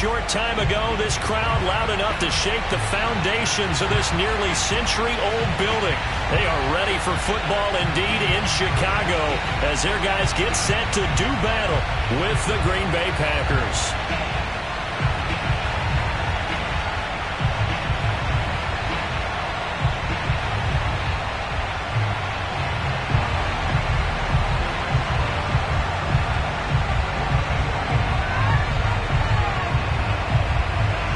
short time ago, this crowd loud enough to shake the foundations of this nearly century-old building. They are ready for football indeed in Chicago as their guys get set to do battle with the Green Bay Packers.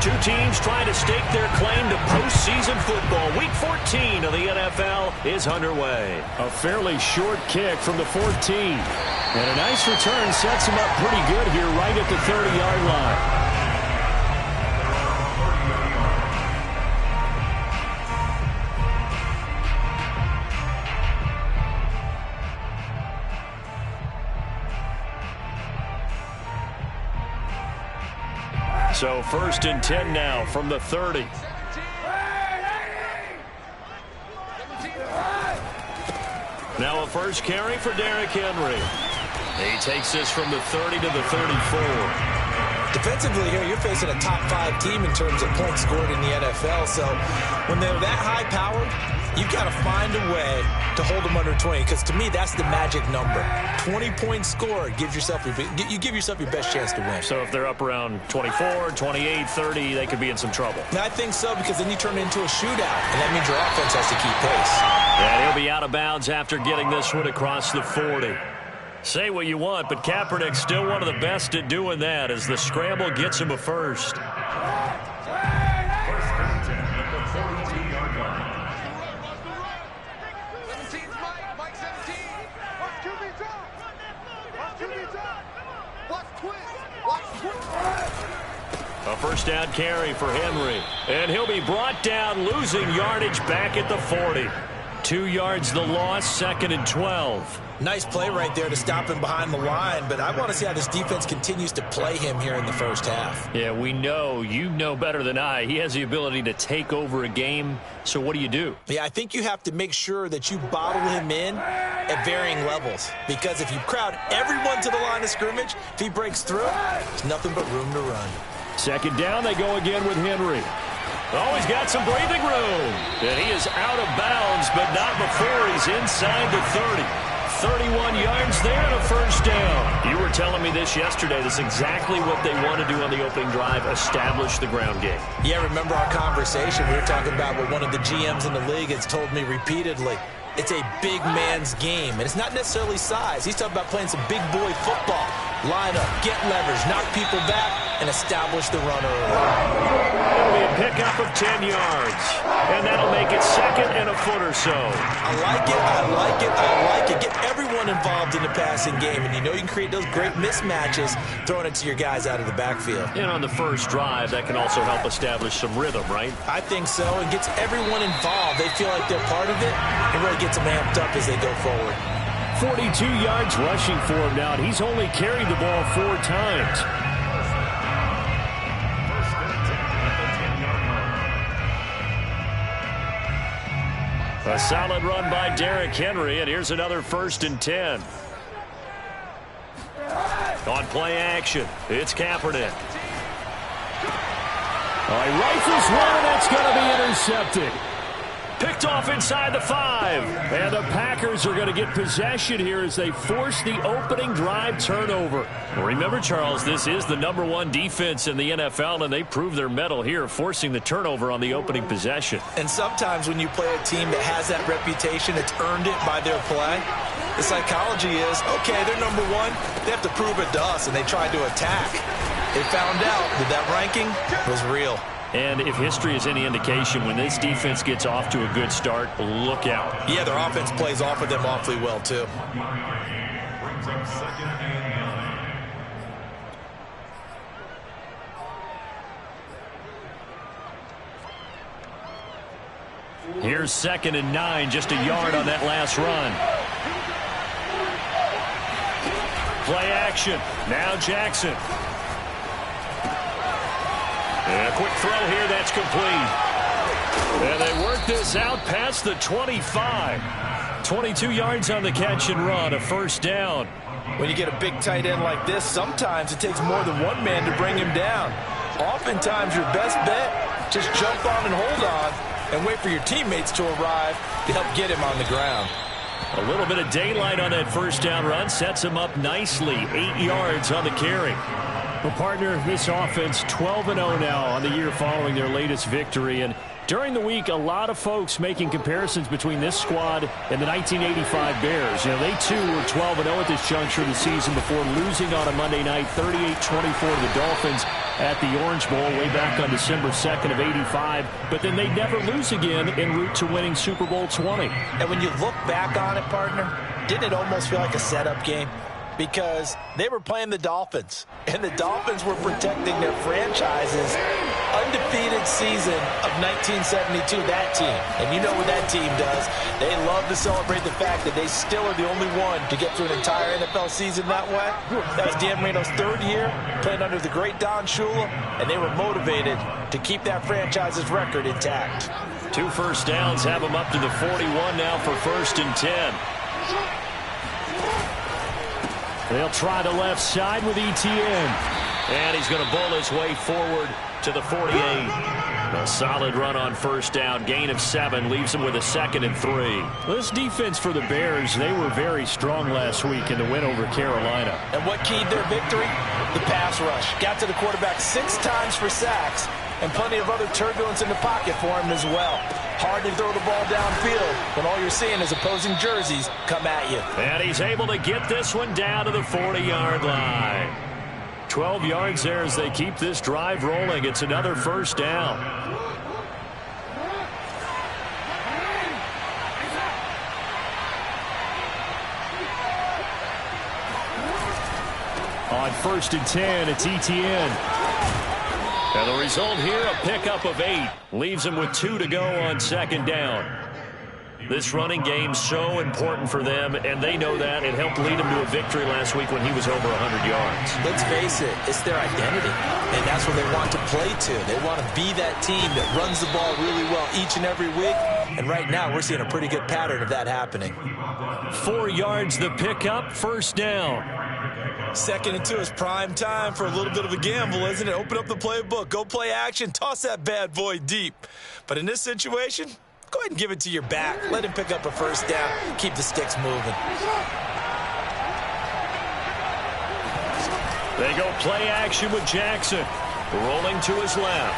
Two teams trying to stake their claim to postseason football. Week 14 of the NFL is underway. A fairly short kick from the 14. And a nice return sets him up pretty good here right at the 30-yard line. So 1st and 10 now from the 30. Now a first carry for Derrick Henry. He takes this from the 30 to the 34. Defensively here, you're facing a top 5 team in terms of points scored in the NFL. So when they're that high-powered, you've got to find a way to hold them under 20, because to me, that's the magic number. 20 points scored, you give yourself your best chance to win. So if they're up around 24, 28, 30, they could be in some trouble. And I think so, because then you turn it into a shootout, and that means your offense has to keep pace. And he'll be out of bounds after getting this one across the 40. Say what you want, but Kaepernick's still one of the best at doing that as the scramble gets him a first. A first down carry for Henry. And he'll be brought down, losing yardage back at the 40. 2 yards the loss, 2nd and 12. Nice play right there to stop him behind the line, but I want to see how this defense continues to play him here in the first half. Yeah, we know. You know better than I. He has the ability to take over a game, so what do you do? Yeah, I think you have to make sure that you bottle him in at varying levels, because if you crowd everyone to the line of scrimmage, if he breaks through, there's nothing but room to run. 2nd down, they go again with Henry. Oh, he's got some breathing room. And he is out of bounds, but not before he's inside the 30. 31 yards there and a first down. You were telling me this yesterday. This is exactly what they want to do on the opening drive, establish the ground game. Yeah, remember our conversation. We were talking about what one of the GMs in the league has told me repeatedly. It's a big man's game, and it's not necessarily size. He's talking about playing some big boy football. Line up, get leverage, knock people back, and establish the run early. That'll be a pickup of 10 yards, and that'll make it 2nd and a foot or so. I like it, I like it, I like it. Get everyone involved in the passing game, and you know you can create those great mismatches throwing it to your guys out of the backfield. And on the first drive, that can also help establish some rhythm, right? I think so. It gets everyone involved. They feel like they're part of it, and really gets them amped up as they go forward. 42 yards rushing for him now, and he's only carried the ball 4 times. A solid run by Derrick Henry, and here's another 1st and 10. On play action, it's Kaepernick. He rifles one, and that's going to be intercepted. Picked off inside the 5. And the Packers are going to get possession here as they force the opening drive turnover. Remember, Charles, this is the #1 defense in the NFL, and they prove their mettle here, forcing the turnover on the opening possession. And sometimes when you play a team that has that reputation, it's earned it by their play. The psychology is, okay, they're #1. They have to prove it to us, and they tried to attack. They found out that that ranking was real. And if history is any indication, when this defense gets off to a good start, look out. Yeah, their offense plays off of them awfully well, too. Here's 2nd and 9, just a yard on that last run. Play action. Now Jackson. And a quick throw here, that's complete. And they work this out past the 25. 22 yards on the catch and run, a first down. When you get a big tight end like this, sometimes it takes more than one man to bring him down. Oftentimes, your best bet, just jump on and hold on and wait for your teammates to arrive to help get him on the ground. A little bit of daylight on that first down run sets him up nicely. 8 yards on the carry. Well, partner, this offense 12-0 now on the year following their latest victory. And during the week, a lot of folks making comparisons between this squad and the 1985 Bears. You know, they too were 12-0 at this juncture of the season before losing on a Monday night 38-24 to the Dolphins at the Orange Bowl way back on December 2nd of '85. But then they never lose again en route to winning Super Bowl 20. And when you look back on it, partner, didn't it almost feel like a setup game? Because they were playing the Dolphins, and the Dolphins were protecting their franchise's undefeated season of 1972, that team. And you know what that team does. They love to celebrate the fact that they still are the only one to get through an entire NFL season that way. That was Dan Marino's third year, playing under the great Don Shula, and they were motivated to keep that franchise's record intact. 2 first downs have them up to the 41 now for 1st and 10. They'll try the left side with Etienne. And he's going to bowl his way forward to the 48. A solid run on first down. Gain of 7 leaves him with a 2nd and 3. This defense for the Bears, they were very strong last week in the win over Carolina. And what keyed their victory? The pass rush. Got to the quarterback 6 times for sacks, and plenty of other turbulence in the pocket for him as well. Hard to throw the ball downfield when all you're seeing is opposing jerseys come at you. And he's able to get this one down to the 40-yard line. 12 yards there as they keep this drive rolling. It's another first down. On 1st and 10, it's Etienne. And the result here, a pickup of 8. Leaves him with 2 to go on 2nd down. This running game's so important for them, and they know that. It helped lead him to a victory last week when he was over 100 yards. Let's face it, it's their identity, and that's what they want to play to. They want to be that team that runs the ball really well each and every week, and right now we're seeing a pretty good pattern of that happening. 4 yards the pickup, first down. 2nd and 2 is prime time for a little bit of a gamble, isn't it? Open up the playbook, go play action, toss that bad boy deep. But in this situation, go ahead and give it to your back. Let him pick up a first down. Keep the sticks moving. They go play action with Jackson. Rolling to his left.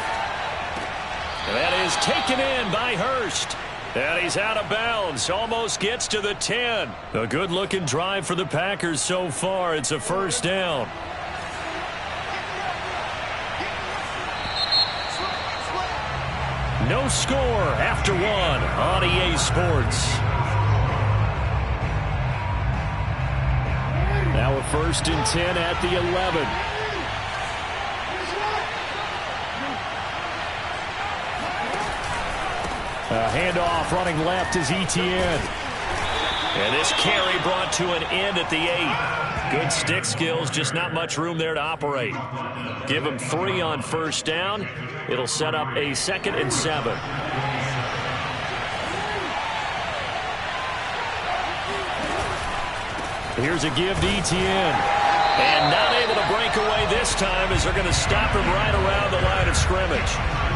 That is taken in by Hurst. And he's out of bounds. Almost gets to the 10. A good-looking drive for the Packers so far. It's a first down. No score after 1 on EA Sports. Now a 1st and 10 at the 11. A handoff running left is Etienne. And this carry brought to an end at the 8. Good stick skills, just not much room there to operate. Give him 3 on first down. It'll set up a 2nd and 7. Here's a give to Etienne. And not able to break away this time as they're going to stop him right around the line of scrimmage.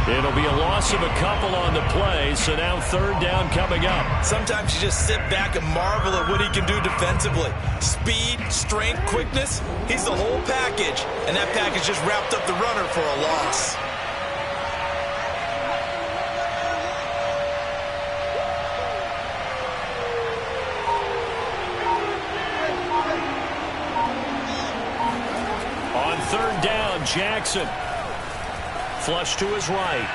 It'll be a loss of a couple on the play, so now 3rd down coming up. Sometimes you just sit back and marvel at what he can do defensively. Speed, strength, quickness, he's the whole package. And that package just wrapped up the runner for a loss. On 3rd down, Jackson. Flush to his right.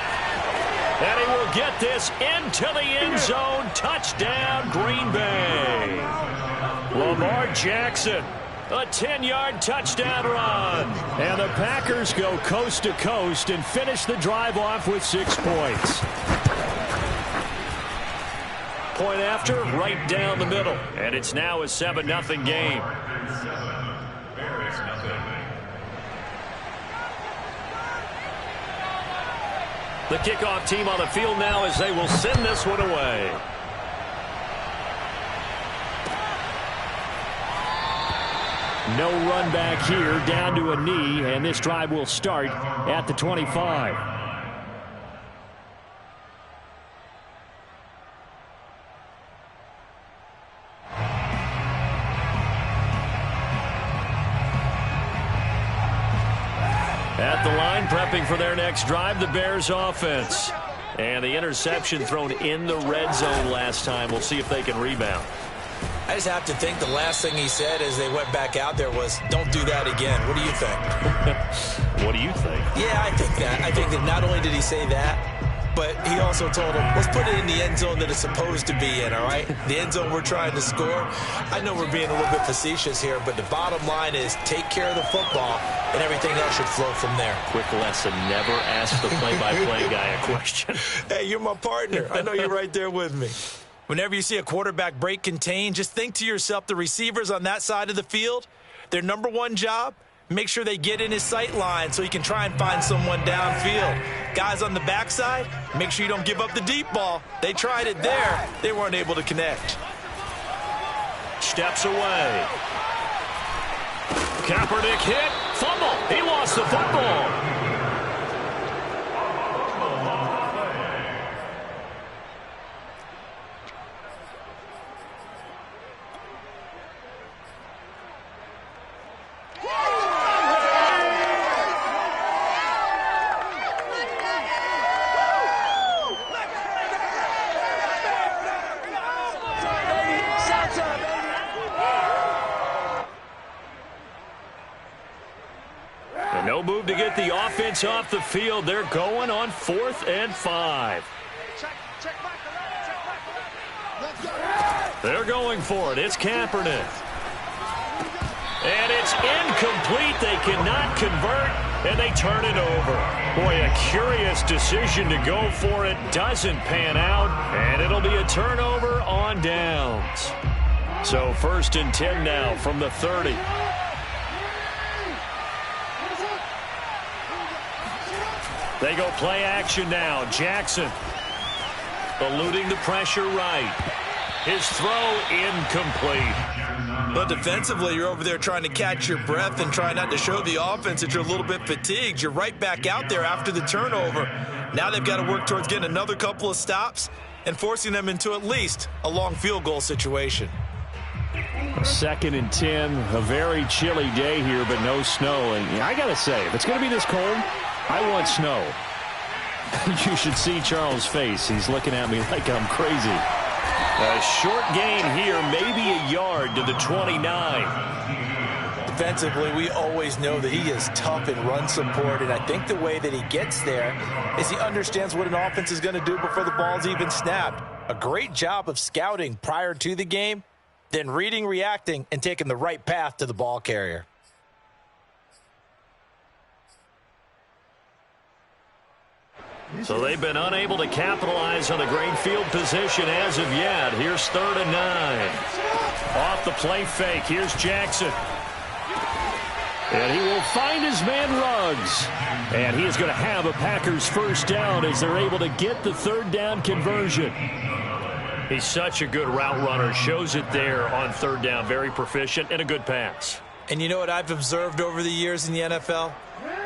And he will get this into the end zone. Touchdown, Green Bay. Lamar Jackson, a 10-yard touchdown run. And the Packers go coast to coast and finish the drive off with 6 points. Point after, right down the middle. And it's now a 7-0 game. The kickoff team on the field now as they will send this one away. No run back here, down to a knee, and this drive will start at the 25. At the line, prepping for their next drive, the Bears offense. And the interception thrown in the red zone last time. We'll see if they can rebound. I just have to think the last thing he said as they went back out there was, don't do that again. What do you think? What do you think? Yeah, I think that. I think that not only did he say that, but he also told him, let's put it in the end zone that it's supposed to be in, all right? The end zone we're trying to score. I know we're being a little bit facetious here, but the bottom line is take care of the football, and everything else should flow from there. Quick lesson, never ask the play-by-play guy a question. Hey, you're my partner. I know you're right there with me. Whenever you see a quarterback break contain, just think to yourself, the receivers on that side of the field, their number one job, make sure they get in his sight line so he can try and find someone downfield. Guys on the backside, make sure you don't give up the deep ball. They tried it there. They weren't able to connect. Steps away. Kaepernick hit. Fumble. He lost the football. No move to get the offense off the field. They're going on 4th and 5. They're going for it. It's Kaepernick. And it's incomplete. They cannot convert, and they turn it over. Boy, a curious decision to go for it. Doesn't pan out, and it'll be a turnover on downs. So 1st and 10 now from the 30. They go play action now. Jackson eluding the pressure right. His throw incomplete. But defensively, you're over there trying to catch your breath and try not to show the offense that you're a little bit fatigued. You're right back out there after the turnover. Now they've got to work towards getting another couple of stops and forcing them into at least a long field goal situation. 2nd and 10, a very chilly day here, but no snow. And I got to say, if it's going to be this cold, I want snow. You should see Charles' face. He's looking at me like I'm crazy. A short gain here, maybe a yard to the 29. Defensively, we always know that he is tough in run support, and I think the way that he gets there is he understands what an offense is going to do before the ball's even snapped. A great job of scouting prior to the game, then reading, reacting, and taking the right path to the ball carrier. So they've been unable to capitalize on the great field position as of yet. Here's 3rd and 9. Off the play fake. Here's Jackson. And he will find his man Ruggs. And he is going to have a Packers first down as they're able to get the 3rd down conversion. He's such a good route runner. Shows it there on 3rd down. Very proficient and a good pass. And you know what I've observed over the years in the NFL?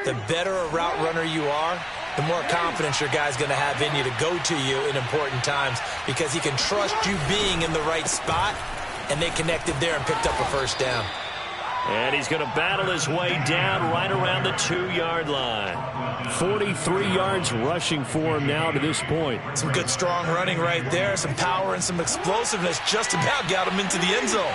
The better a route runner you are, the more confidence your guy's going to have in you to go to you in important times because he can trust you being in the right spot, and they connected there and picked up a first down. And he's going to battle his way down right around the 2-yard line. 43 yards rushing for him now to this point. Some good, strong running right there. Some power and some explosiveness just about got him into the end zone.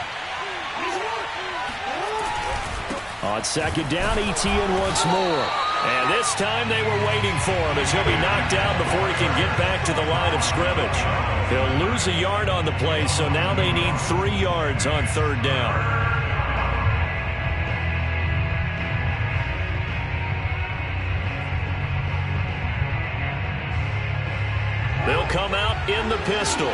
On 2nd down, ETN once more. And this time they were waiting for him as he'll be knocked down before he can get back to the line of scrimmage. He'll lose a yard on the play, so now they need 3 yards on 3rd down. They'll come out in the pistol.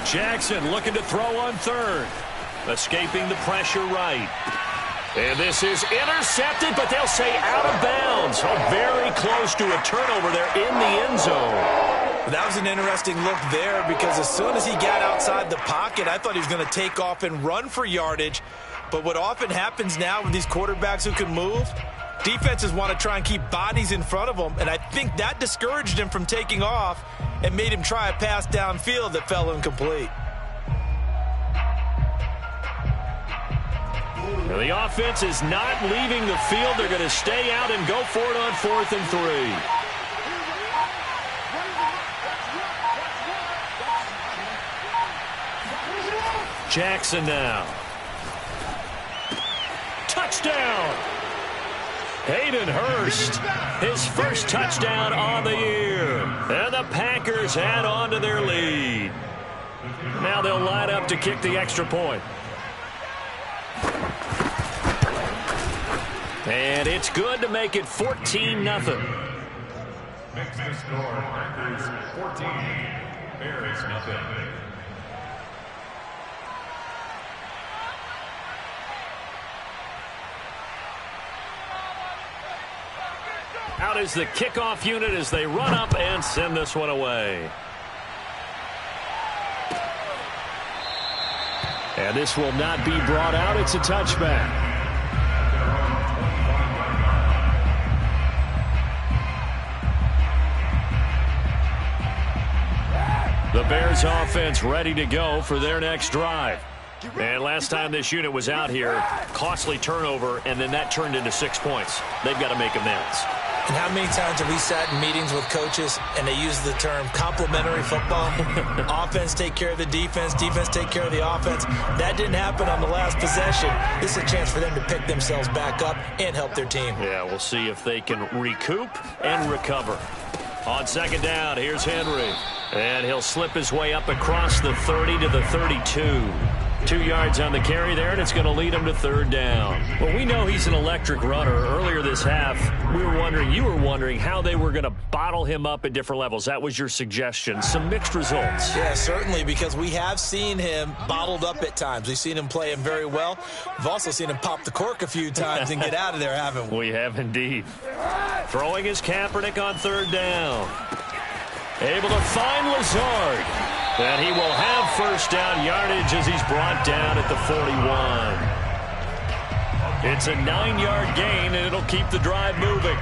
Jackson looking to throw on 3rd. Escaping the pressure right. And this is intercepted, but they'll say out of bounds. Oh, very close to a turnover there in the end zone. That was an interesting look there because as soon as he got outside the pocket, I thought he was going to take off and run for yardage. But what often happens now with these quarterbacks who can move, defenses want to try and keep bodies in front of them, and I think that discouraged him from taking off and made him try a pass downfield that fell incomplete. Well, the offense is not leaving the field. They're going to stay out and go for it on 4th and 3. Jackson now. Touchdown! Hayden Hurst, his first touchdown on the year. And the Packers add on to their lead. Now they'll line up to kick the extra point. And it's good to make it 14-0. Makes the score Packers 14, Bears nothing. Out is the kickoff unit as they run up and send this one away. And this will not be brought out. It's a touchback. The Bears offense ready to go for their next drive. And last time this unit was out here, costly turnover, and then that turned into 6 points. They've got to make amends. And how many times have we sat in meetings with coaches and they use the term complementary football? Offense take care of the defense, defense take care of the offense. That didn't happen on the last possession. This is a chance for them to pick themselves back up and help their team. Yeah, we'll see if they can recoup and recover. On second down, here's Henry. And he'll slip his way up across the 30 to the 32. 2 yards on the carry there, and it's going to lead him to 3rd down. Well, we know he's an electric runner. Earlier this half, you were wondering how they were going to bottle him up at different levels. That was your suggestion. Some mixed results. Yeah, certainly, because we have seen him bottled up at times. We've seen him play him very well. We've also seen him pop the cork a few times and get out of there, haven't we? We have indeed. Throwing his Kaepernick on 3rd down. Able to find Lazard. And he will have first down yardage as he's brought down at the 41. It's a 9-yard gain, and it'll keep the drive moving.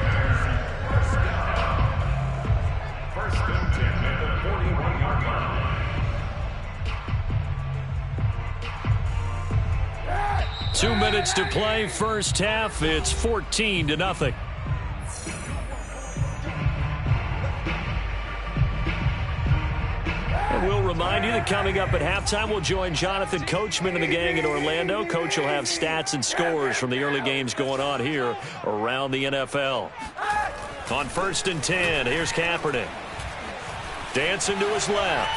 First and 10 at the 41-yard line. 2 minutes to play, first half. It's 14-0. We'll remind you that coming up at halftime, we'll join Jonathan Coachman and the gang in Orlando. Coach will have stats and scores from the early games going on here around the NFL. On 1st and 10, here's Kaepernick. Dancing to his left.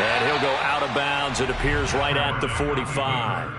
And he'll go out of bounds. It appears right at the 45.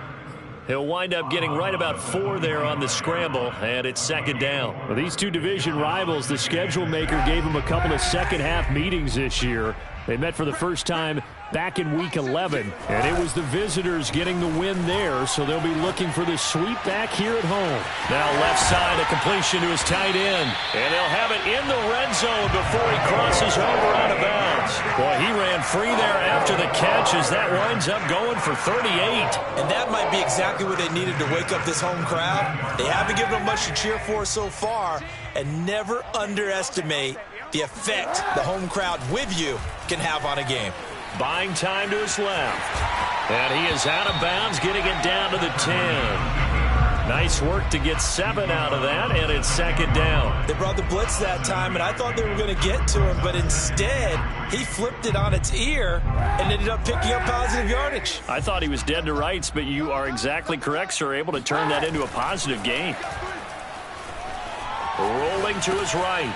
He'll wind up getting right about 4 there on the scramble, and it's 2nd down. Well, these two division rivals, the schedule maker gave them a couple of second-half meetings this year. They met for the first time back in Week 11, and it was the visitors getting the win there, so they'll be looking for the sweep back here at home. Now left side, a completion to his tight end, and they'll have it in the red zone before he crosses over out of bounds. Boy, he ran free there after the catch as that winds up going for 38. And that might be exactly what they needed to wake up this home crowd. They haven't given them much to cheer for so far, and never underestimate the effect the home crowd with you can have on a game. Buying time to his left. And he is out of bounds, getting it down to the 10. Nice work to get 7 out of that, and it's 2nd down. They brought the blitz that time, and I thought they were going to get to him, but instead, he flipped it on its ear and ended up picking up positive yardage. I thought he was dead to rights, but you are exactly correct, sir, able to turn that into a positive gain. Rolling to his right.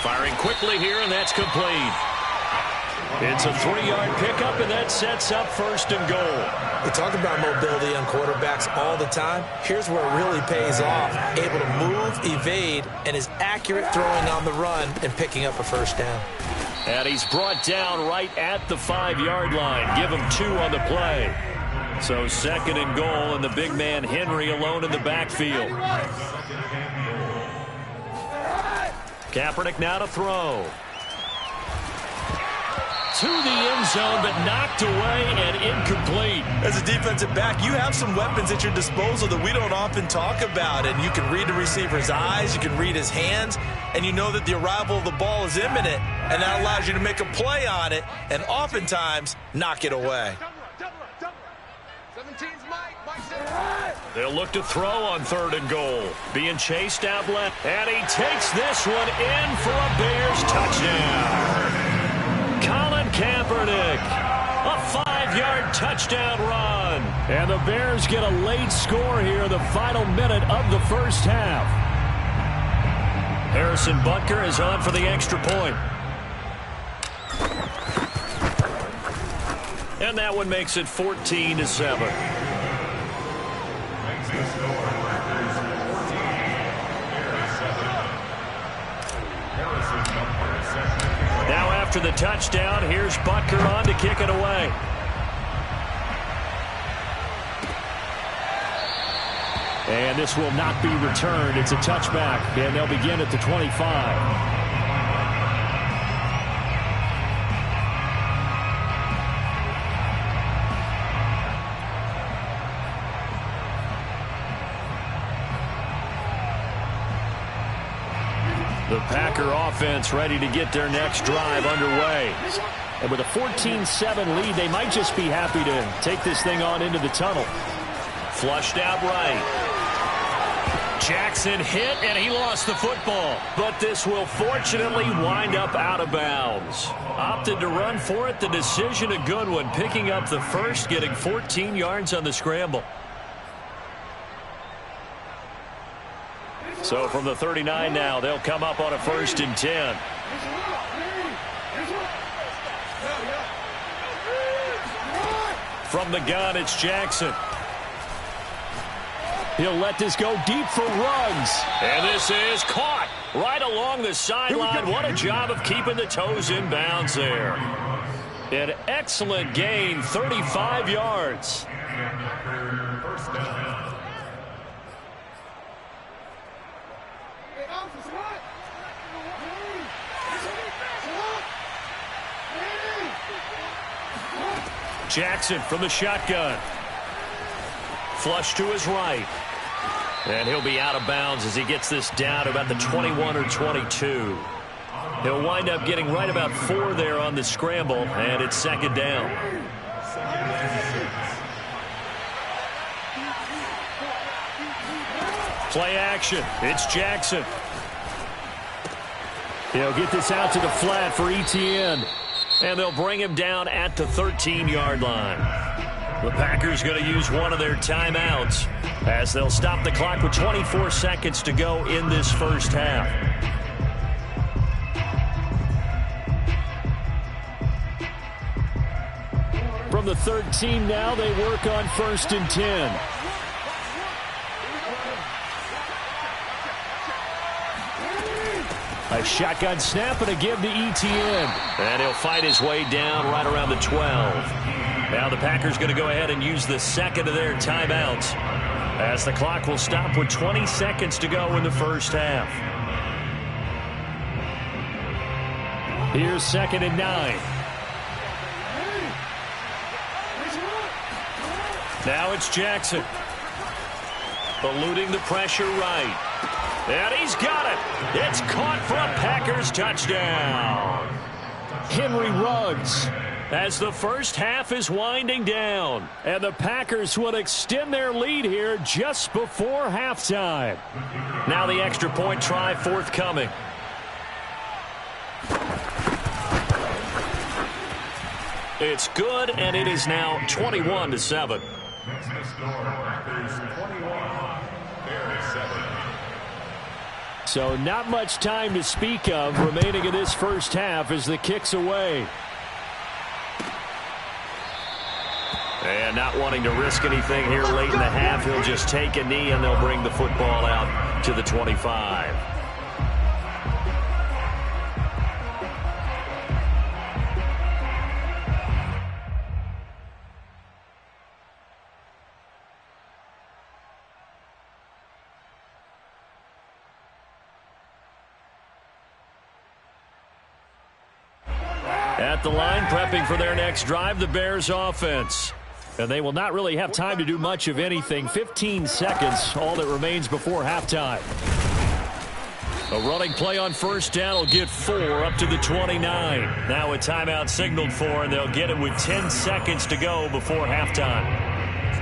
Firing quickly here, and that's complete. It's a 3-yard pickup, and that sets up 1st and goal. We talk about mobility on quarterbacks all the time. Here's where it really pays off. Able to move, evade, and is accurate throwing on the run and picking up a 1st down. And he's brought down right at the 5-yard line. Give him 2 on the play. So 2nd and goal, and the big man Henry alone in the backfield. Kaepernick now to throw. To the end zone, but knocked away and incomplete. As a defensive back, you have some weapons at your disposal that we don't often talk about. And you can read the receiver's eyes, you can read his hands, and you know that the arrival of the ball is imminent. And that allows you to make a play on it and oftentimes knock it away. They'll look to throw on 3rd and goal. Being chased out left. And he takes this one in for a Bears touchdown. Kaepernick, a 5-yard touchdown run. And the Bears get a late score here, the final minute of the first half. Harrison Butker is on for the extra point. And that one makes it 14-7. Now after the touchdown, here's Butker on to kick it away. And this will not be returned. It's a touchback, and they'll begin at the 25. The Packer offense ready to get their next drive underway. And with a 14-7 lead, they might just be happy to take this thing on into the tunnel. Flushed out right. Jackson hit, and he lost the football. But this will fortunately wind up out of bounds. Opted to run for it. The decision a good one. Picking up the first, getting 14 yards on the scramble. So from the 39 now, they'll come up on a 1st and 10. From the gun, it's Jackson. He'll let this go deep for Ruggs. And this is caught right along the sideline. What a job of keeping the toes in bounds there. An excellent gain, 35 yards. Jackson from the shotgun. Flush to his right. And he'll be out of bounds as he gets this down to about the 21 or 22. He'll wind up getting right about 4 there on the scramble, and it's 2nd down. Play action. It's Jackson. He'll get this out to the flat for Etienne. And they'll bring him down at the 13-yard line. The Packers going to use one of their timeouts as they'll stop the clock with 24 seconds to go in this first half. From the 13 now, they work on 1st and 10. A shotgun snap and a give to Etienne. And he'll fight his way down right around the 12. Now the Packers going to go ahead and use the 2nd of their timeouts as the clock will stop with 20 seconds to go in the first half. Here's 2nd and 9. Now it's Jackson. Eluding the pressure right. And he's got it. It's caught for a Packers touchdown. Henry Ruggs as the first half is winding down. And the Packers will extend their lead here just before halftime. Now the extra point try forthcoming. It's good, and it is now 21-7. So not much time to speak of remaining in this first half as the kick's away. And not wanting to risk anything here late in the half, he'll just take a knee and they'll bring the football out to the 25. At the line, prepping for their next drive, the Bears offense. And they will not really have time to do much of anything. 15 seconds, all that remains before halftime. A running play on first down will get 4 up to the 29. Now a timeout signaled for, and they'll get it with 10 seconds to go before halftime.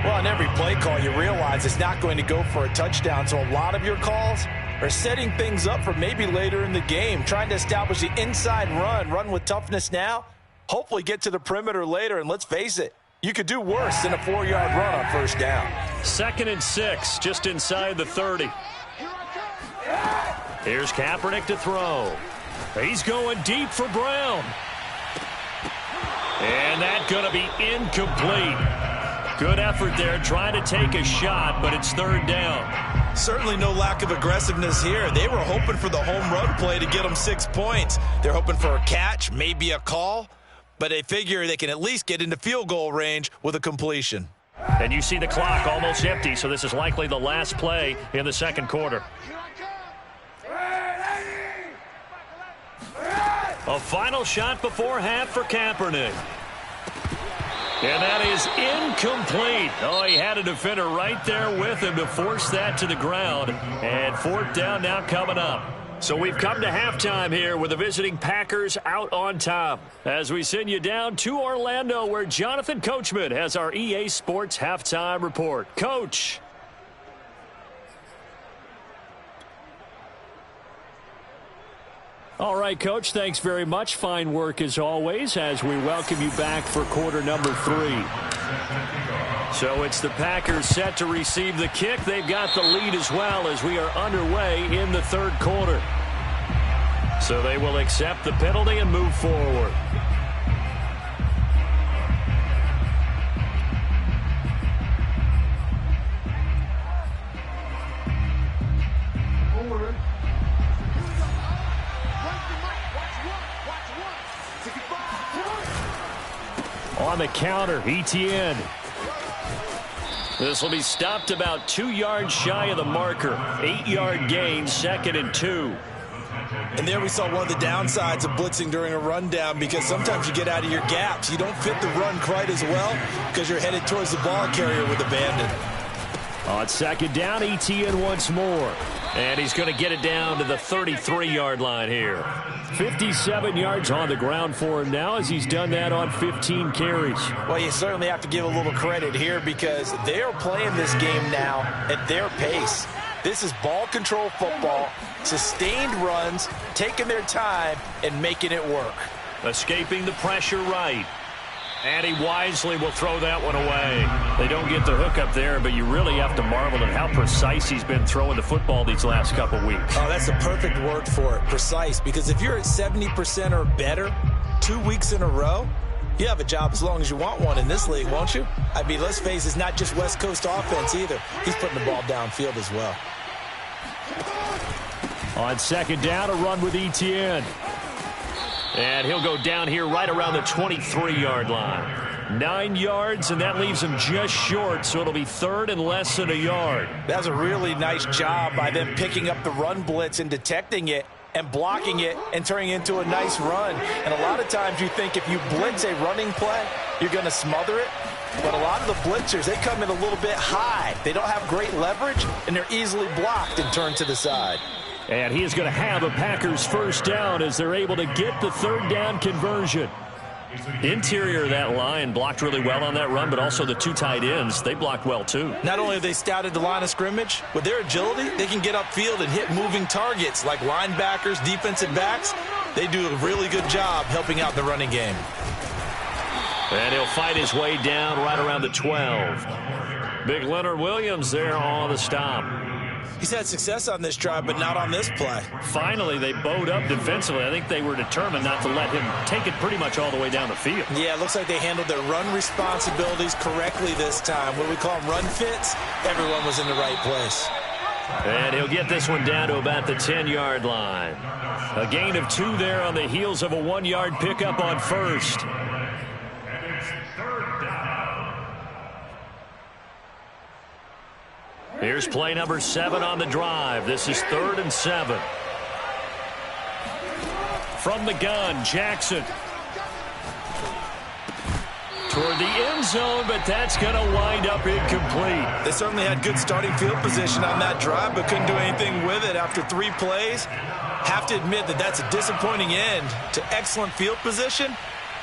Well, on every play call, you realize it's not going to go for a touchdown, so a lot of your calls are setting things up for maybe later in the game, trying to establish the inside run with toughness now, hopefully get to the perimeter later, and let's face it, you could do worse than a 4-yard run on first down. 2nd and 6, just inside the 30. Here's Kaepernick to throw. He's going deep for Brown. And that's going to be incomplete. Good effort there, trying to take a shot, but it's 3rd down. Certainly no lack of aggressiveness here. They were hoping for the home run play to get them 6 points. They're hoping for a catch, maybe a call, but they figure they can at least get into field goal range with a completion. And you see the clock almost empty, so this is likely the last play in the second quarter. A final shot before half for Kaepernick. And that is incomplete. Oh, he had a defender right there with him to force that to the ground. And 4th down now coming up. So we've come to halftime here with the visiting Packers out on top. As we send you down to Orlando, where Jonathan Coachman has our EA Sports halftime report. Coach. All right, Coach, thanks very much. Fine work as always as we welcome you back for quarter number 3. So it's the Packers set to receive the kick. They've got the lead as well as we are underway in the 3rd quarter. So they will accept the penalty and move forward. On the counter, Etienne. This will be stopped about 2 yards shy of the marker. 8-yard gain, 2nd and 2. And there we saw one of the downsides of blitzing during a rundown, because sometimes you get out of your gaps. You don't fit the run quite as well because you're headed towards the ball carrier with abandon. On 2nd down, Etienne once more. And he's going to get it down to the 33-yard line here. 57 yards on the ground for him now as he's done that on 15 carries. Well, you certainly have to give a little credit here because they are playing this game now at their pace. This is ball control football, sustained runs, taking their time, and making it work. Escaping the pressure right. And he wisely will throw that one away. They don't get the hook up there, but you really have to marvel at how precise he's been throwing the football these last couple weeks. Oh, that's the perfect word for it, precise. Because if you're at 70% or better 2 weeks in a row, you have a job as long as you want one in this league, won't you? I mean, let's face it, it's not just West Coast offense either. He's putting the ball downfield as well. On 2nd down, a run with Etienne. And he'll go down here right around the 23-yard line. 9 yards, and that leaves him just short, so it'll be 3rd and less than a yard. That's a really nice job by them picking up the run blitz and detecting it and blocking it and turning it into a nice run. And a lot of times you think if you blitz a running play, you're going to smother it. But a lot of the blitzers, they come in a little bit high. They don't have great leverage, and they're easily blocked and turned to the side. And he is going to have a Packers 1st down as they're able to get the 3rd down conversion. Interior of that line blocked really well on that run, but also the 2 tight ends, they blocked well too. Not only have they scouted the line of scrimmage, with their agility, they can get upfield and hit moving targets like linebackers, defensive backs. They do a really good job helping out the running game. And he'll fight his way down right around the 12. Big Leonard Williams there on the stop. He's had success on this drive, but not on this play. Finally, they bowed up defensively. I think they were determined not to let him take it pretty much all the way down the field. Yeah, it looks like they handled their run responsibilities correctly this time. What we call them run fits, everyone was in the right place. And he'll get this one down to about the 10-yard line. A gain of 2 there on the heels of a 1-yard pickup on 1st. Here's play number 7 on the drive. This is 3rd and 7. From the gun, Jackson. toward the end zone, but that's going to wind up incomplete. They certainly had good starting field position on that drive, but couldn't do anything with it after 3 plays. Have to admit that that's a disappointing end to excellent field position.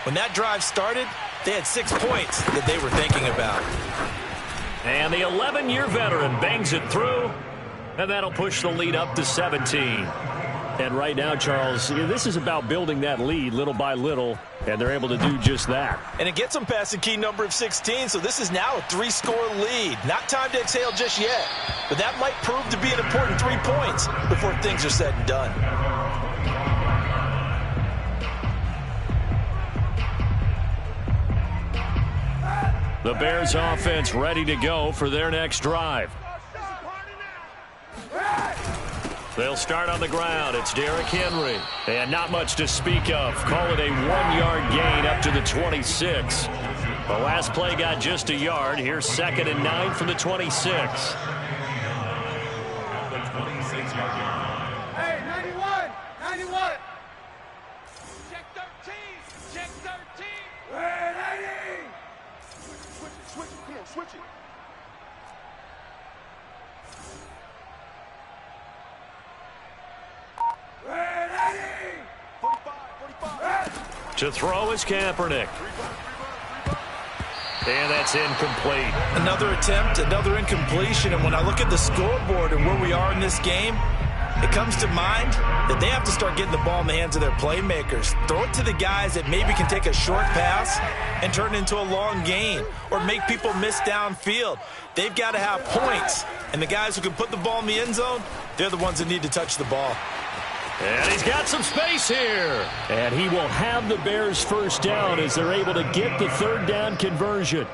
When that drive started, they had 6 points that they were thinking about. And the 11-year veteran bangs it through, and that'll push the lead up to 17. And right now, Charles, this is about building that lead little by little, and they're able to do just that. And it gets them past the key number of 16, so this is now a 3-score lead. Not time to exhale just yet, but that might prove to be an important 3 points before things are said and done. The Bears offense ready to go for their next drive. They'll start on the ground. It's Derrick Henry. And not much to speak of. Call it a 1-yard gain up to the 26. The last play got just a yard. Here's 2nd and 9 from the 26. Hey, 91! 91! Check 13! Check 13! Hey, 90! Switch it, come on, switch it. To throw is Kaepernick. And that's incomplete. Another attempt, another incompletion. And when I look at the scoreboard and where we are in this game, it comes to mind that they have to start getting the ball in the hands of their playmakers. Throw it to the guys that maybe can take a short pass and turn it into a long gain or make people miss downfield. They've got to have points. And the guys who can put the ball in the end zone, they're the ones that need to touch the ball. And he's got some space here. And he will have the Bears first down as they're able to get the 3rd down conversion.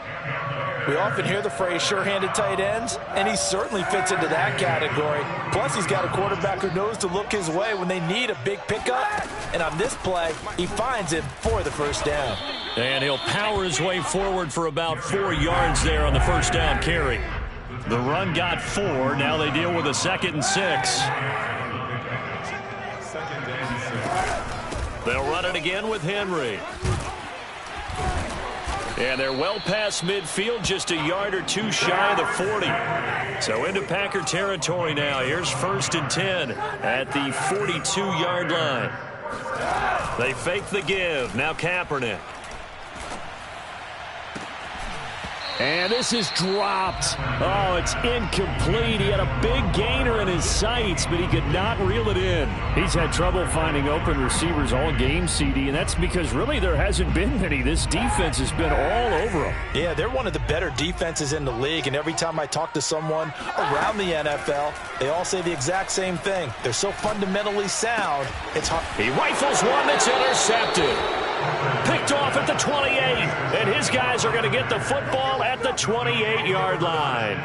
We often hear the phrase sure-handed tight ends, and he certainly fits into that category. Plus, he's got a quarterback who knows to look his way when they need a big pickup. And on this play, he finds him for the first down. And he'll power his way forward for about 4 yards there on the first down carry. The run got 4. Now they deal with a 2nd and 6. They'll run it again with Henry. And they're well past midfield, just a yard or 2 shy of the 40. So into Packer territory now. Here's 1st and 10 at the 42-yard line. They fake the give. Now Kaepernick. And this is dropped. Oh, it's incomplete. He had a big gainer in his sights, but he could not reel it in. He's had trouble finding open receivers all game, CD, and that's because really there hasn't been many. This defense has been all over them. Yeah, they're one of the better defenses in the league, and every time I talk to someone around the NFL, they all say the exact same thing. They're so fundamentally sound, it's hard. He rifles one that's intercepted. Picked off at the 28, and his guys are going to get the football at the 28-yard line.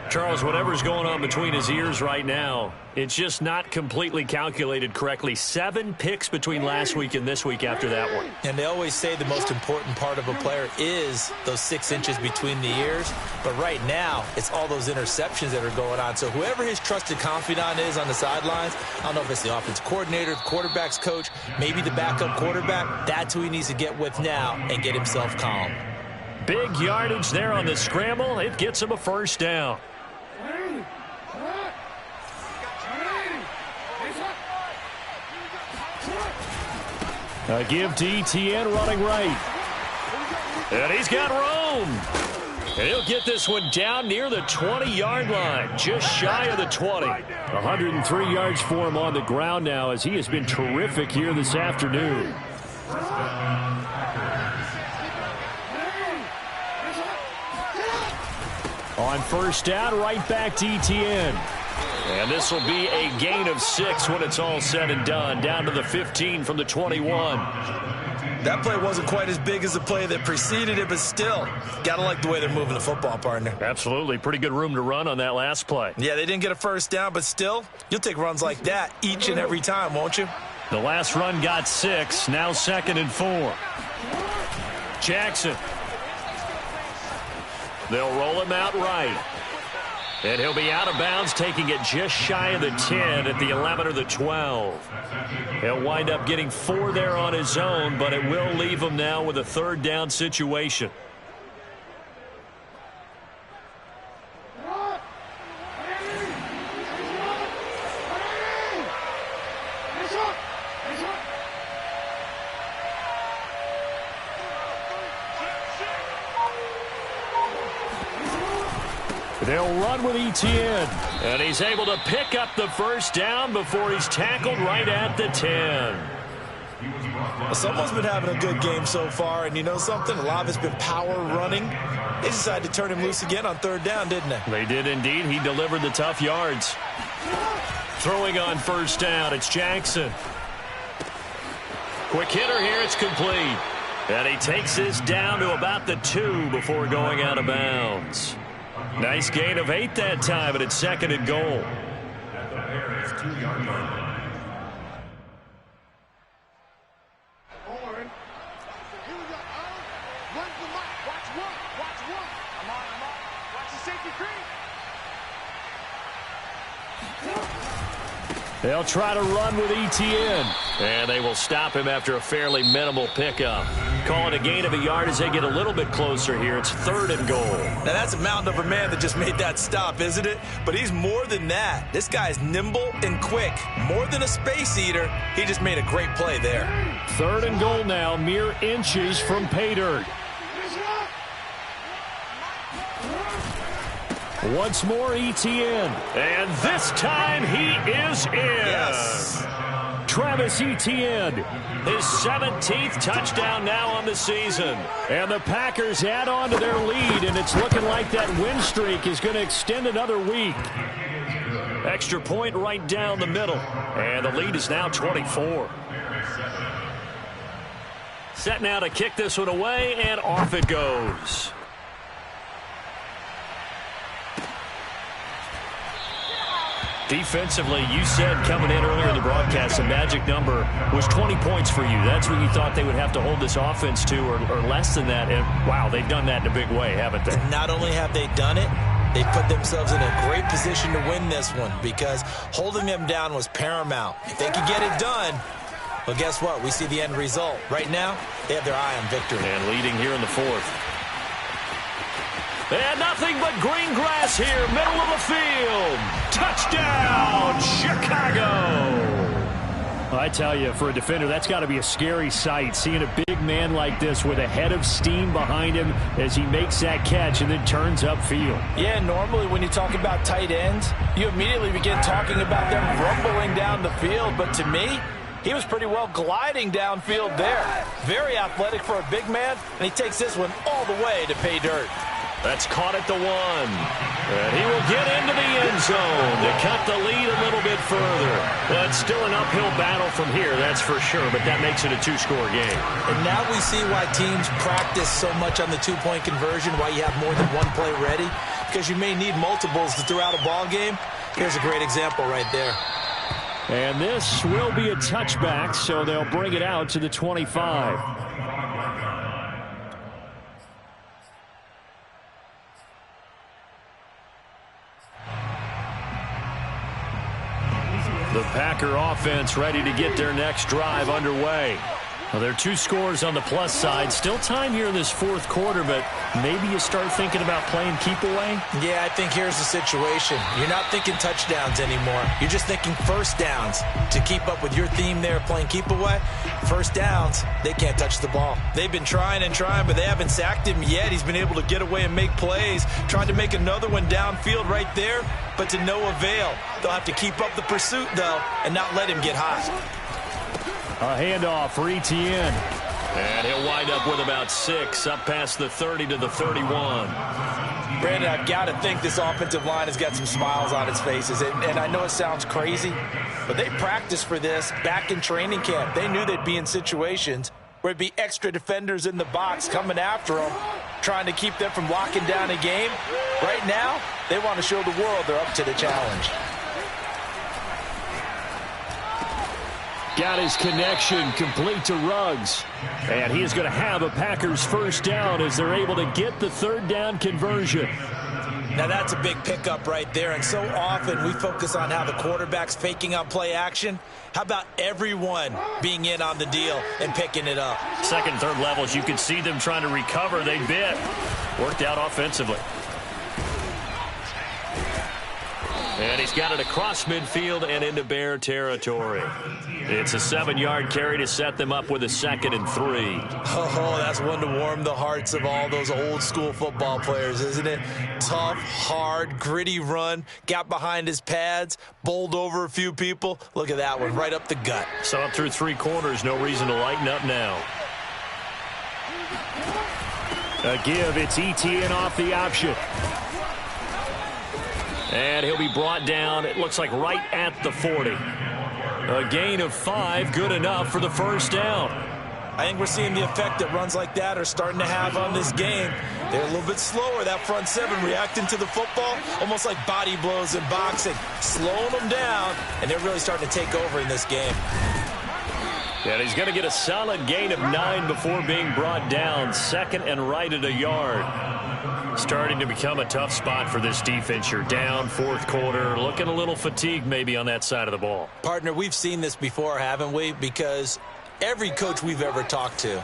Charles, whatever's going on between his ears right now, it's just not completely calculated correctly. 7 picks between last week and this week after that one. And they always say the most important part of a player is those 6 inches between the ears. But right now, it's all those interceptions that are going on. So whoever his trusted confidant is on the sidelines, I don't know if it's the offense coordinator, the quarterback's coach, maybe the backup quarterback, that's who he needs to get with now and get himself calm. Big yardage there on the scramble. It gets him a first down. A give to Etienne running right. And he's got room. And he'll get this one down near the 20-yard line, just shy of the 20. 103 yards for him on the ground now as he has been terrific here this afternoon. On first down, right back to Etienne. And this will be a gain of 6 when it's all said and done, down to the 15 from the 21. That play wasn't quite as big as the play that preceded it, but still, got to like the way they're moving the football, partner. Absolutely. Pretty good room to run on that last play. Yeah, they didn't get a first down, but still, you'll take runs like that each and every time, won't you? The last run got 6, now 2nd and 4. Jackson. They'll roll him out right. And he'll be out of bounds, taking it just shy of the 10 at the 11 or the 12. He'll wind up getting 4 there on his own, but it will leave him now with a third down situation. They'll run with Etienne, and he's able to pick up the first down before he's tackled right at the 10. Well, someone's been having a good game so far, and you know something? A lot of it's been power running. They decided to turn him loose again on third down, didn't they? They did indeed. He delivered the tough yards. Throwing on first down, it's Jackson. Quick hitter here, it's complete. And he takes this down to about the 2 before going out of bounds. Nice gain of 8 that time, and it's 2nd and goal. At the Bears' 2-yard line. Here we go. Run the mic. Watch one. Watch one. I'm on. Watch the safety creep. They'll try to run with Etienne. And they will stop him after a fairly minimal pickup. Call it a gain of a yard as they get a little bit closer here. It's 3rd and goal. Now, that's a mountain of a man that just made that stop, isn't it? But he's more than that. This guy's nimble and quick. More than a space eater. He just made a great play there. 3rd and goal now, mere inches from pay dirt. Once more, Etienne. And this time he is in. Yes. Travis Etienne, his 17th touchdown now on the season. And the Packers add on to their lead, and it's looking like that win streak is going to extend another week. Extra point right down the middle. And the lead is now 24. Set now to kick this one away, and off it goes. Defensively, you said coming in earlier in the broadcast, the magic number was 20 points for you. That's what you thought they would have to hold this offense to, or less than that. And, wow, they've done that in a big way, haven't they? Not only have they done it, they put themselves in a great position to win this one because holding them down was paramount. If they could get it done, well, guess what? We see the end result. Right now, they have their eye on victory. And leading here in the 4th. And nothing but green grass here, middle of the field. Touchdown, Chicago. I tell you, for a defender, that's got to be a scary sight, seeing a big man like this with a head of steam behind him as he makes that catch and then turns upfield. Yeah, normally when you talk about tight ends, you immediately begin talking about them rumbling down the field. But to me, he was pretty well gliding downfield there. Very athletic for a big man, and he takes this one all the way to pay dirt. That's caught at the 1. And he will get into the end zone to cut the lead a little bit further. But still an uphill battle from here, that's for sure. But that makes it a 2-score game. And now we see why teams practice so much on the 2-point conversion, why you have more than one play ready. Because you may need multiples throughout a ball game. Here's a great example right there. And this will be a touchback, so they'll bring it out to the 25. The Packer offense ready to get their next drive underway. Well, there are 2 scores on the plus side. Still time here in this 4th quarter, but maybe you start thinking about playing keep away? Yeah, I think here's the situation. You're not thinking touchdowns anymore. You're just thinking first downs. To keep up with your theme there, playing keep away, first downs, they can't touch the ball. They've been trying and trying, but they haven't sacked him yet. He's been able to get away and make plays. Tried to make another one downfield right there, but to no avail. They'll have to keep up the pursuit, though, and not let him get hot. A handoff for Etienne. And he'll wind up with about 6, up past the 30 to the 31. Brandon, I've got to think this offensive line has got some smiles on its faces. And I know it sounds crazy, but they practiced for this back in training camp. They knew they'd be in situations where it'd be extra defenders in the box coming after them, trying to keep them from locking down a game. Right now, they want to show the world they're up to the challenge. Got his connection complete to Ruggs. And he is going to have a Packers first down as they're able to get the 3rd down conversion. Now that's a big pickup right there, and so often we focus on how the quarterback's faking out play action. How about everyone being in on the deal and picking it up? Second, third levels, you could see them trying to recover. They bit. Worked out offensively. And he's got it across midfield and into Bear territory. It's a 7-yard carry to set them up with a 2nd and 3. Oh, that's one to warm the hearts of all those old-school football players, isn't it? Tough, hard, gritty run, got behind his pads, bowled over a few people. Look at that one, right up the gut. So up through 3 quarters, no reason to lighten up now. A give, it's Etienne off the option. And he'll be brought down, it looks like right at the 40. A gain of 5, good enough for the first down. I think we're seeing the effect that runs like that are starting to have on this game. They're a little bit slower, that front 7, reacting to the football, almost like body blows in boxing, slowing them down, and they're really starting to take over in this game. And he's going to get a solid gain of 9 before being brought down. 2nd and right at a yard. Starting to become a tough spot for this defense. You're down, 4th quarter, looking a little fatigued maybe on that side of the ball. Partner, we've seen this before, haven't we? Because every coach we've ever talked to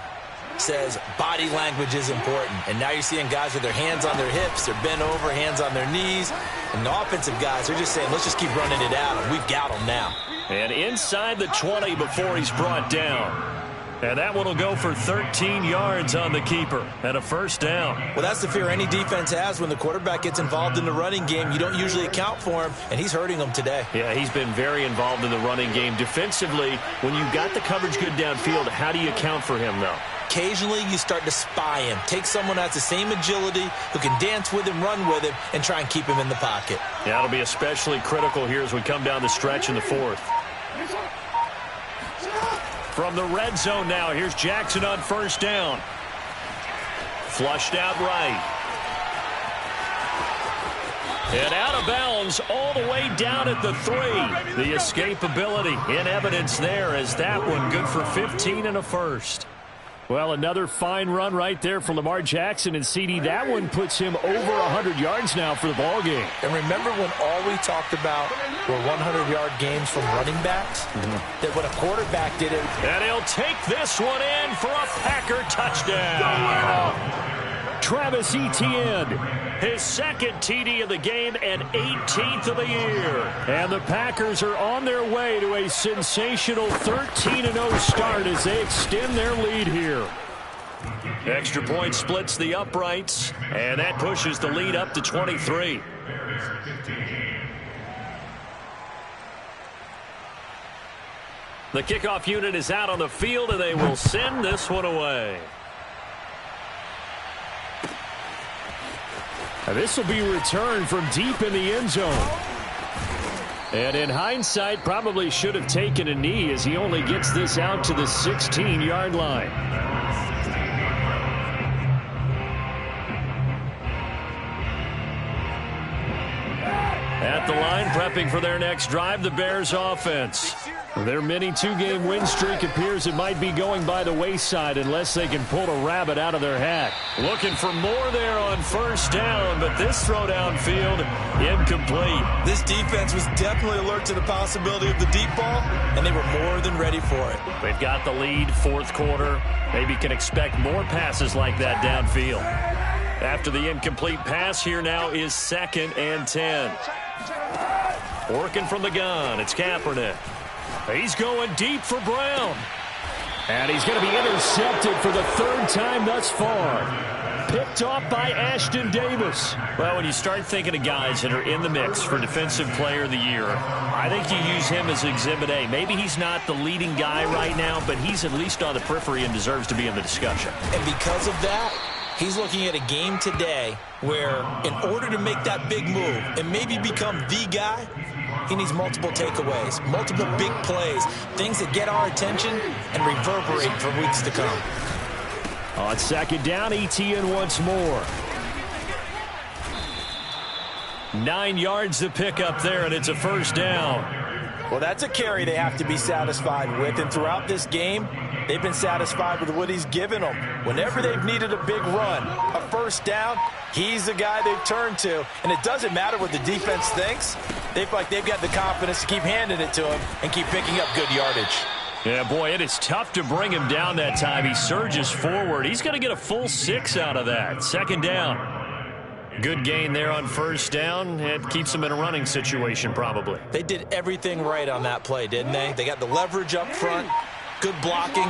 says body language is important. And now you're seeing guys with their hands on their hips, they're bent over, hands on their knees. And the offensive guys are just saying, let's just keep running it out, and we've got them now. And inside the 20 before he's brought down. And that one will go for 13 yards on the keeper and a first down. Well, that's the fear any defense has when the quarterback gets involved in the running game. You don't usually account for him, and he's hurting them today. Yeah, he's been very involved in the running game. Defensively, when you've got the coverage good downfield, how do you account for him, though? Occasionally, you start to spy him. Take someone who has the same agility, who can dance with him, run with him, and try and keep him in the pocket. Yeah, it'll be especially critical here as we come down the stretch in the 4th. From the red zone now, here's Jackson on first down. Flushed out right. And out of bounds all the way down at the 3. The escapability in evidence there as that one good for 15 and a first. Well, another fine run right there for Lamar Jackson and CD. That one puts him over 100 yards now for the ball game. And remember when all we talked about were 100-yard games from running backs? That when a quarterback did it. And he'll take this one in for a Packer touchdown. Travis Etienne, his 2nd TD of the game and 18th of the year. And the Packers are on their way to a sensational 13-0 start as they extend their lead here. Extra point splits the uprights, and that pushes the lead up to 23. The kickoff unit is out on the field, and they will send this one away. And this will be returned from deep in the end zone. And in hindsight, probably should have taken a knee as he only gets this out to the 16-yard line. At the line, prepping for their next drive, the Bears offense. Their mini 2-game win streak appears it might be going by the wayside unless they can pull a rabbit out of their hat. Looking for more there on first down, but this throw downfield incomplete. This defense was definitely alert to the possibility of the deep ball, and they were more than ready for it. They've got the lead, 4th quarter. Maybe can expect more passes like that downfield. After the incomplete pass, here now is 2nd and 10. Working from the gun, it's Kaepernick. He's going deep for Brown. And he's going to be intercepted for the 3rd time thus far. Picked off by Ashton Davis. Well, when you start thinking of guys that are in the mix for Defensive Player of the Year, I think you use him as Exhibit A. Maybe he's not the leading guy right now, but he's at least on the periphery and deserves to be in the discussion. And because of that, he's looking at a game today where in order to make that big move and maybe become the guy, he needs multiple takeaways, multiple big plays, things that get our attention and reverberate for weeks to come. On 2nd down, Etienne once more. 9 yards to pick up there, and it's a first down. Well, that's a carry they have to be satisfied with, and throughout this game, they've been satisfied with what he's given them. Whenever they've needed a big run, a first down, he's the guy they've turned to. And it doesn't matter what the defense thinks. They feel like they've got the confidence to keep handing it to him and keep picking up good yardage. Yeah, boy, it is tough to bring him down that time. He surges forward. He's going to get a full 6 out of that. Second down. Good gain there on first down. It keeps them in a running situation probably. They did everything right on that play, didn't they? They got the leverage up front, good blocking,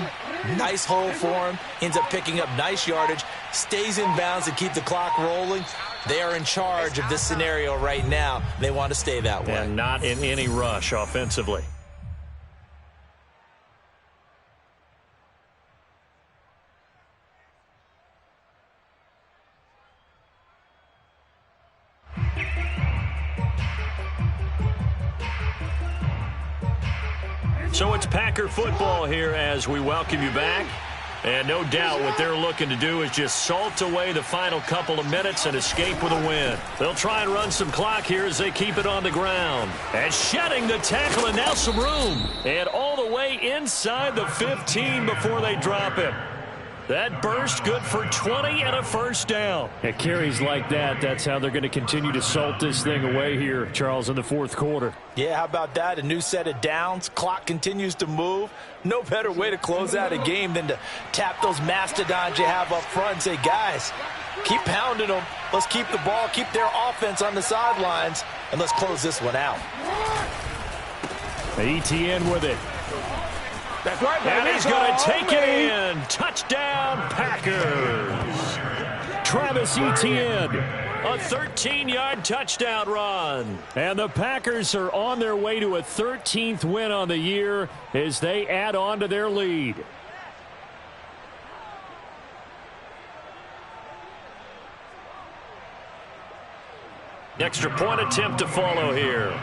nice hole for him, ends up picking up nice yardage, stays in bounds to keep the clock rolling. They are in charge of this scenario right now. They want to stay that way. And not in any rush offensively. So it's Packer football here as we welcome you back. And no doubt what they're looking to do is just salt away the final couple of minutes and escape with a win. They'll try and run some clock here as they keep it on the ground. And shedding the tackle, and now some room. And all the way inside the 15 before they drop it. That burst good for 20 and a first down. It carries like that. That's how they're going to continue to salt this thing away here, Charles, in the fourth quarter. Yeah, how about that? A new set of downs. Clock continues to move. No better way to close out a game than to tap those mastodons you have up front and say, guys, keep pounding them. Let's keep the ball, keep their offense on the sidelines, and let's close this one out. ETN with it. That's right, baby. And he's going to take it in. Touchdown, Packers. Travis Etienne, a 13-yard touchdown run. And the Packers are on their way to a 13th win on the year as they add on to their lead. Extra point attempt to follow here.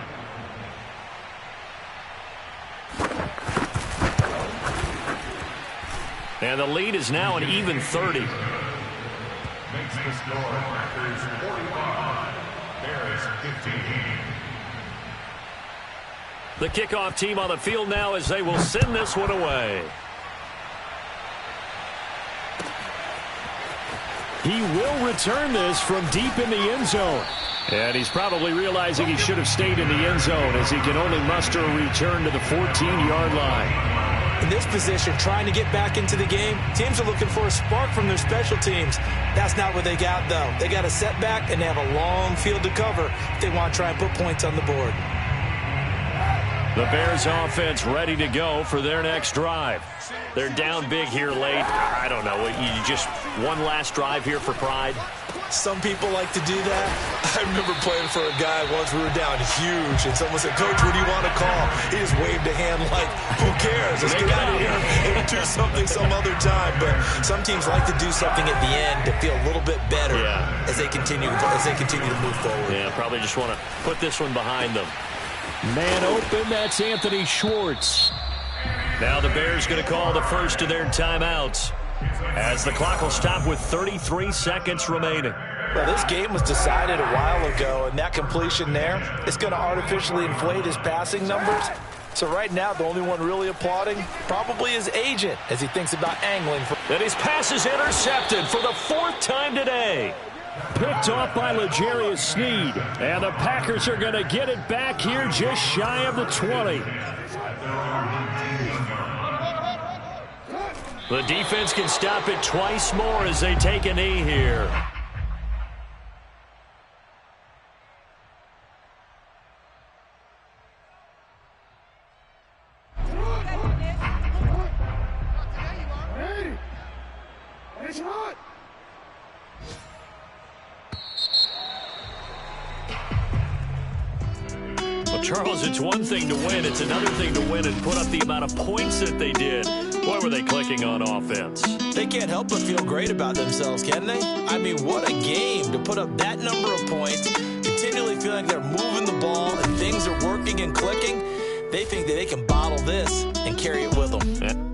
And the lead is now an even 30. Makes the score Packers 45, Bears 15. The kickoff team on the field now as they will send this one away. He will return this from deep in the end zone. And he's probably realizing he should have stayed in the end zone as he can only muster a return to the 14-yard line. In this position, trying to get back into the game, teams are looking for a spark from their special teams. That's not what they got, though. They got a setback, and they have a long field to cover if they want to try and put points on the board. The Bears offense ready to go for their next drive. They're down big here late. I don't know. You just one last drive here for pride? Some people like to do that. I remember playing for a guy once. We were down huge, and someone said, "Coach, what do you want to call?" He just waved a hand like, "Who cares? Let's get out of here and do something some other time." But some teams like to do something at the end to feel a little bit better as they continue to move forward. Yeah, probably just want to put this one behind them. Man open, that's Anthony Schwartz. Now the Bears going to call the first of their timeouts as the clock will stop with 33 seconds remaining. Well, this game was decided a while ago, and that completion there is going to artificially inflate his passing numbers. So right now, the only one really applauding probably his agent as he thinks about angling. And his pass is intercepted for the 4th time today. Picked off by L'Jarius Sneed. And the Packers are going to get it back here just shy of the 20. The defense can stop it twice more as they take a knee here. Well, Charles, it's one thing to win. It's another thing to win and put up the amount of points that they did. What were they clicking on offense? They can't help but feel great about themselves, can they? I mean, what a game to put up that number of points, continually feeling like they're moving the ball and things are working and clicking. They think that they can bottle this and carry it with them.